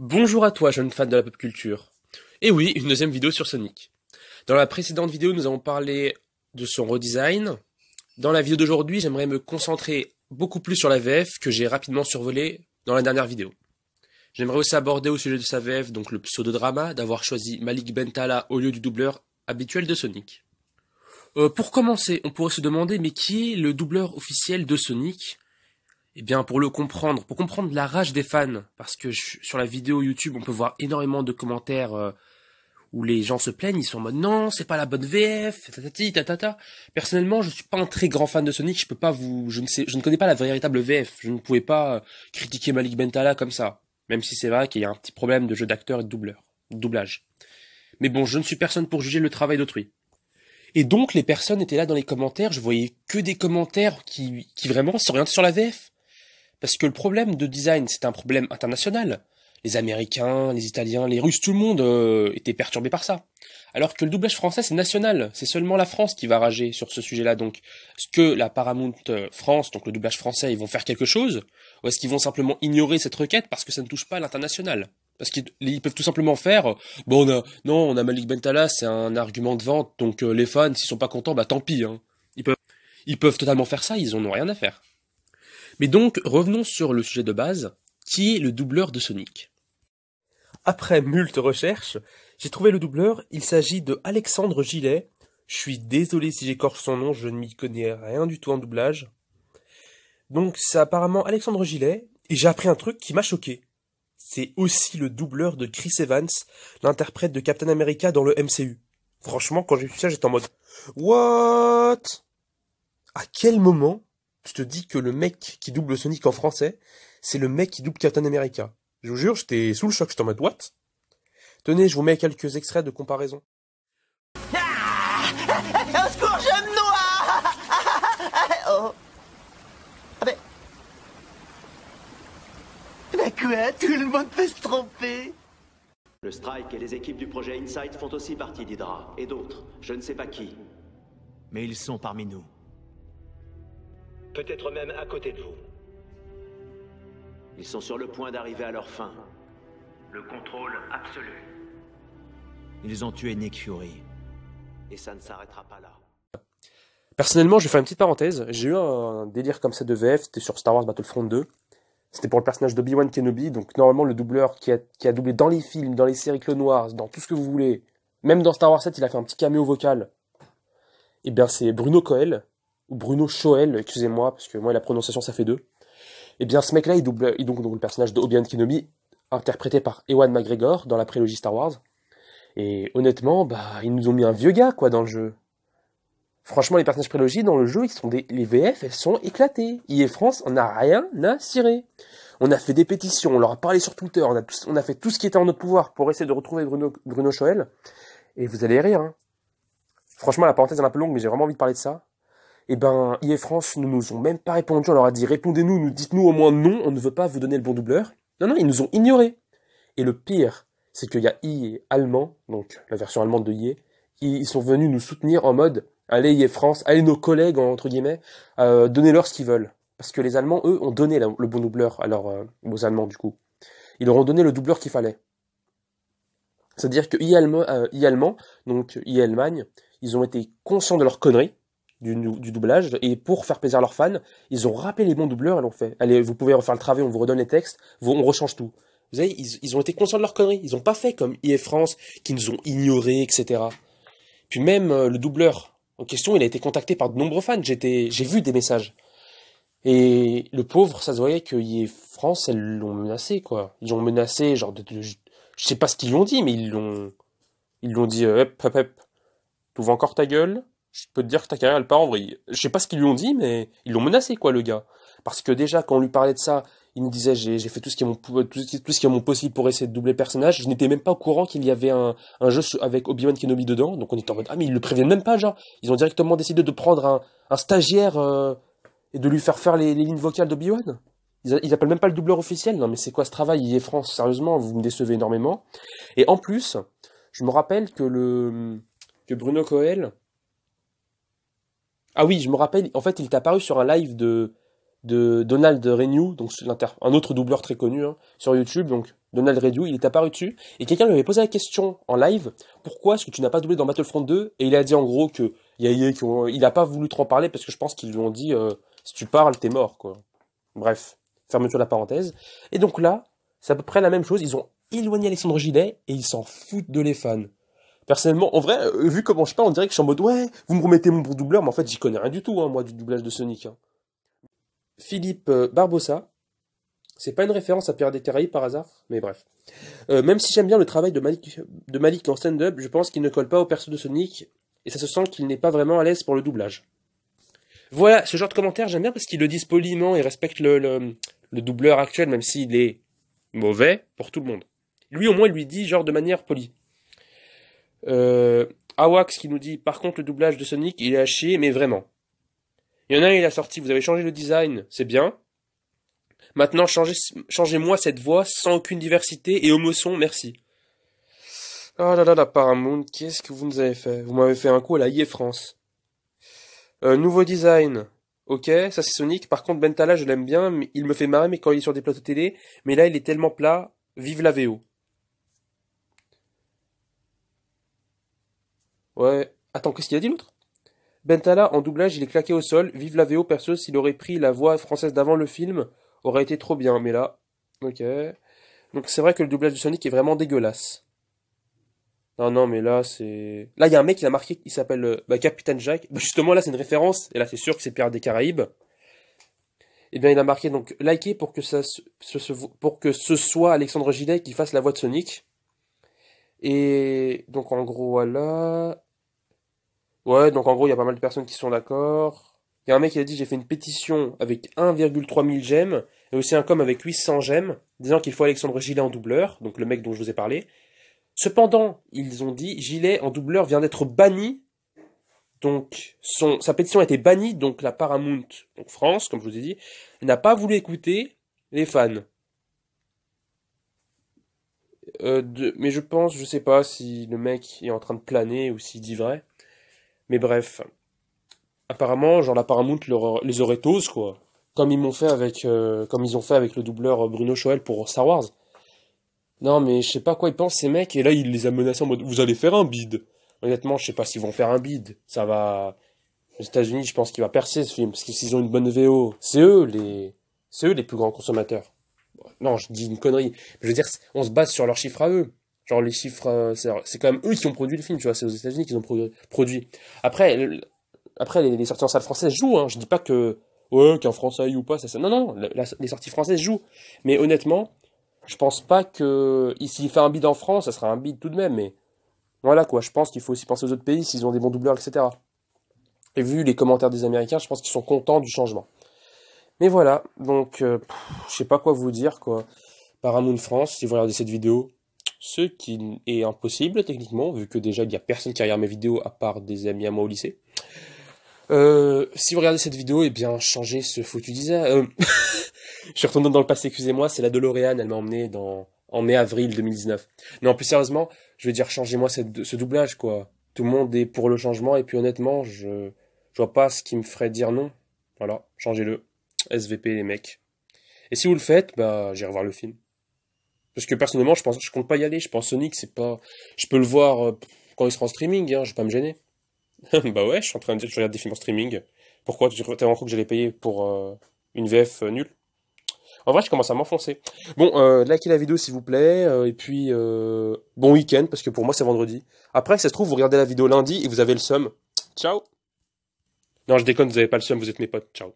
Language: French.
Bonjour à toi, jeune fan de la pop culture. Et oui, une deuxième vidéo sur Sonic. Dans la précédente vidéo, nous avons parlé de son redesign. Dans la vidéo d'aujourd'hui, j'aimerais me concentrer beaucoup plus sur la VF que j'ai rapidement survolé dans la dernière vidéo. J'aimerais aussi aborder au sujet de sa VF, donc le pseudo-drama d'avoir choisi Malik Bentala au lieu du doubleur habituel de Sonic. Pour commencer, on pourrait se demander, mais qui est le doubleur officiel de Sonic? Eh bien, pour comprendre la rage des fans, parce que sur la vidéo YouTube, on peut voir énormément de commentaires où les gens se plaignent, ils sont en mode non, c'est pas la bonne VF, tatati, tatata. Personnellement, je suis pas un très grand fan de Sonic, je ne connais pas la véritable VF, je ne pouvais pas critiquer Malik Bentala comme ça, même si c'est vrai qu'il y a un petit problème de jeu d'acteur et de doublage. Mais bon, je ne suis personne pour juger le travail d'autrui. Et donc, les personnes étaient là dans les commentaires, je voyais que des commentaires qui vraiment s'orientaient sur la VF. Parce que le problème de design, c'est un problème international. Les Américains, les Italiens, les Russes, tout le monde était perturbé par ça. Alors que le doublage français, c'est national. C'est seulement la France qui va rager sur ce sujet-là. Donc, est-ce que la Paramount France, donc le doublage français, ils vont faire quelque chose? Ou est-ce qu'ils vont simplement ignorer cette requête parce que ça ne touche pas à l'international? Parce qu'ils peuvent tout simplement faire, bon, on a Malik Bentala, c'est un argument de vente, donc les fans, s'ils sont pas contents, bah tant pis, hein. Ils peuvent totalement faire ça, ils en ont rien à faire. Mais donc, revenons sur le sujet de base, qui est le doubleur de Sonic. Après moult recherches, j'ai trouvé le doubleur, il s'agit de Alexandre Gillet. Je suis désolé si j'écorche son nom, je ne m'y connais rien du tout en doublage. Donc c'est apparemment Alexandre Gillet, et j'ai appris un truc qui m'a choqué. C'est aussi le doubleur de Chris Evans, l'interprète de Captain America dans le MCU. Franchement, quand j'ai vu ça, j'étais en mode « What ?» À quel moment tu te dis que le mec qui double Sonic en français, c'est le mec qui double Captain America? Je vous jure, j'étais sous le choc, j'étais en mode what? Tenez, je vous mets quelques extraits de comparaison. Au secours, je me noie. Oh. Ah mais quoi? Tout le monde peut se tromper. Le Strike et les équipes du projet Insight font aussi partie d'Hydra, et d'autres, je ne sais pas qui. Mais ils sont parmi nous. Peut-être même à côté de vous. Ils sont sur le point d'arriver à leur fin. Le contrôle absolu. Ils ont tué Nick Fury. Et ça ne s'arrêtera pas là. Personnellement, je vais faire une petite parenthèse. J'ai eu un délire comme ça de VF, c'était sur Star Wars Battlefront 2. C'était pour le personnage d'Obi-Wan Kenobi, donc normalement le doubleur qui a doublé dans les films, dans les séries Clone Wars, dans tout ce que vous voulez. Même dans Star Wars 7, il a fait un petit caméo vocal. Eh bien, c'est Bruno Coel, ou Bruno Choel, excusez-moi, parce que moi la prononciation ça fait deux. Eh bien ce mec-là, il double donc le personnage de Obi-Wan Kenobi, interprété par Ewan McGregor dans la prélogie Star Wars. Et honnêtement, ils nous ont mis un vieux gars, quoi, dans le jeu. Franchement, les personnages prélogie dans le jeu, les VF, elles sont éclatées. EA France, on n'a rien à cirer. On a fait des pétitions, on leur a parlé sur Twitter, on a fait tout ce qui était en notre pouvoir pour essayer de retrouver Bruno Choel. Et vous allez rire, hein. Franchement, la parenthèse est un peu longue, mais j'ai vraiment envie de parler de ça. Eh ben, EA France ne nous ont même pas répondu. On leur a dit, répondez-nous, dites-nous au moins non, on ne veut pas vous donner le bon doubleur. Non, ils nous ont ignorés. Et le pire, c'est qu'il y a EA allemand, donc la version allemande de EA, ils sont venus nous soutenir en mode, allez EA France, allez nos collègues, entre guillemets, donnez-leur ce qu'ils veulent. Parce que les Allemands, eux, ont donné le bon doubleur aux Allemands, du coup. Ils leur ont donné le doubleur qu'il fallait. C'est-à-dire que EA allemand, donc EA Allemagne, ils ont été conscients de leur connerie, du doublage, et pour faire plaisir à leurs fans, ils ont rappelé les bons doubleurs et l'ont fait. Allez, vous pouvez refaire le travail, on vous redonne les textes, on rechange tout. Vous savez, ils ont été conscients de leur connerie, ils ont pas fait comme EA France, qui nous ont ignorés, etc. Puis même le doubleur en question, il a été contacté par de nombreux fans, j'ai vu des messages. Et le pauvre, ça se voyait que EA France, elles l'ont menacé, quoi. Ils l'ont menacé, je sais pas ce qu'ils lui ont dit, mais ils l'ont dit, hop, t'ouvres encore ta gueule, je peux te dire que ta carrière elle part en vrille. Je sais pas ce qu'ils lui ont dit, mais ils l'ont menacé, quoi, le gars. Parce que déjà, quand on lui parlait de ça, il me disait, j'ai fait tout ce qui est mon possible pour essayer de doubler le personnage. Je n'étais même pas au courant qu'il y avait un jeu avec Obi-Wan Kenobi dedans. Donc on était en mode, ah, mais ils le préviennent même pas, genre. Ils ont directement décidé de prendre un stagiaire, et de lui faire les lignes vocales d'Obi-Wan. Ils appellent même pas le doubleur officiel. Non, mais c'est quoi ce travail, EA France? Sérieusement, vous me décevez énormément. Et en plus, je me rappelle que Bruno Coel, ah oui, je me rappelle, en fait, il est apparu sur un live de de Donald Renew, donc un autre doubleur très connu hein, sur YouTube, donc Donald Renew, il est apparu dessus, et quelqu'un lui avait posé la question en live, pourquoi est-ce que tu n'as pas doublé dans Battlefront 2? Et il a dit en gros que il a pas voulu trop en parler parce que je pense qu'ils lui ont dit si tu parles, t'es mort, quoi. Bref, fermeture de la parenthèse. Et donc là, c'est à peu près la même chose, ils ont éloigné Alexandre Gillet et ils s'en foutent de les fans. Personnellement, en vrai, vu comment je parle, on dirait que je suis en mode ouais, vous me remettez mon bon doubleur, mais en fait j'y connais rien du tout, hein, moi, du doublage de Sonic. Hein. Philippe Barbossa, c'est pas une référence à Pirates des Caraïbes par hasard, mais bref. Même si j'aime bien le travail de Malik en stand-up, je pense qu'il ne colle pas au perso de Sonic, et ça se sent qu'il n'est pas vraiment à l'aise pour le doublage. Voilà, ce genre de commentaire j'aime bien parce qu'ils le disent poliment et respectent le doubleur actuel, même s'il est mauvais pour tout le monde. Lui au moins il lui dit genre de manière polie. Awax qui nous dit par contre le doublage de Sonic il est à chier mais vraiment. Il y en a un il a sorti vous avez changé le design, c'est bien. Maintenant changez-moi cette voix sans aucune diversité et homo-son, merci. Oh là là la Paramount, qu'est-ce que vous nous avez fait? Vous m'avez fait un coup à la IE France. Nouveau design. Ok, ça c'est Sonic. Par contre Bentala je l'aime bien, mais il me fait marrer mais quand il est sur des plateaux télé. Mais là il est tellement plat. Vive la VO. Ouais. Attends, qu'est-ce qu'il a dit l'autre? Bentala en doublage il est claqué au sol. Vive la VO perso s'il aurait pris la voix française d'avant le film aurait été trop bien. Mais là, ok. Donc c'est vrai que le doublage de Sonic est vraiment dégueulasse. Non, mais là, c'est... Là, il y a un mec qui a marqué, il s'appelle Capitaine Jack. Bah, justement, là, c'est une référence. Et là, c'est sûr que c'est Pirates des Caraïbes. Et bien, il a marqué, donc, likez pour que pour que ce soit Alexandre Gillet qui fasse la voix de Sonic. Et donc, en gros, voilà... Ouais, donc, en gros, il y a pas mal de personnes qui sont d'accord. Il y a un mec qui a dit, j'ai fait une pétition avec 1,3 mille j'aime. Et aussi un com avec 800 j'aime, disant qu'il faut Alexandre Gillet en doubleur. Donc, le mec dont je vous ai parlé. Cependant, ils ont dit, Gillet en doubleur vient d'être banni, donc sa pétition a été bannie, donc la Paramount, donc France, comme je vous ai dit, n'a pas voulu écouter les fans. Mais je pense, je sais pas si le mec est en train de planer ou s'il dit vrai, mais bref. Apparemment, genre la Paramount les aurait tous, quoi. Comme ils ont fait avec le doubleur Bruno Choel pour Star Wars. Non, mais je sais pas quoi ils pensent ces mecs, et là il les a menacés en mode vous allez faire un bid. Honnêtement, je sais pas s'ils vont faire un bid. Ça va. Aux États-Unis, je pense qu'il va percer ce film, parce que s'ils ont une bonne VO, c'est eux les plus grands consommateurs. Non, je dis une connerie. Je veux dire, on se base sur leurs chiffres à eux. Genre les chiffres, c'est quand même eux qui ont produit le film, tu vois, c'est aux États-Unis qu'ils ont produit. Après, les sorties en salle française jouent, hein. Je dis pas que, ouais, qu'un Français aille ou pas, ça. Non, les sorties françaises jouent. Mais honnêtement, je pense pas que s'il fait un bid en France, ça sera un bid tout de même, mais voilà quoi, je pense qu'il faut aussi penser aux autres pays s'ils ont des bons doubleurs, etc. Et vu les commentaires des Américains, je pense qu'ils sont contents du changement. Mais voilà, donc je sais pas quoi vous dire quoi. Paramount France, si vous regardez cette vidéo, ce qui est impossible techniquement, vu que déjà il y a personne qui regarde mes vidéos à part des amis à moi au lycée. Si vous regardez cette vidéo, eh bien changez ce foutu design. Je suis retourné dans le passé, excusez-moi, c'est la DeLorean, elle m'a emmené en mai-avril 2019. Non, plus sérieusement, je veux dire, changez-moi ce doublage, quoi. Tout le monde est pour le changement, et puis honnêtement, je vois pas ce qui me ferait dire non. Voilà, changez-le. SVP, les mecs. Et si vous le faites, bah, j'irai voir le film. Parce que personnellement, je compte pas y aller, je pense Sonic, c'est pas... Je peux le voir quand il sera en streaming, hein, je vais pas me gêner. Bah ouais, je suis en train de dire que je regarde des films en streaming. Pourquoi? Tu t'es vraiment cru que j'allais payer pour une VF nulle? En vrai, je commence à m'enfoncer. Bon, likez la vidéo s'il vous plaît, et puis bon week-end, parce que pour moi c'est vendredi. Après, si ça se trouve, vous regardez la vidéo lundi et vous avez le seum. Ciao! Non, je déconne, vous avez pas le seum, vous êtes mes potes. Ciao.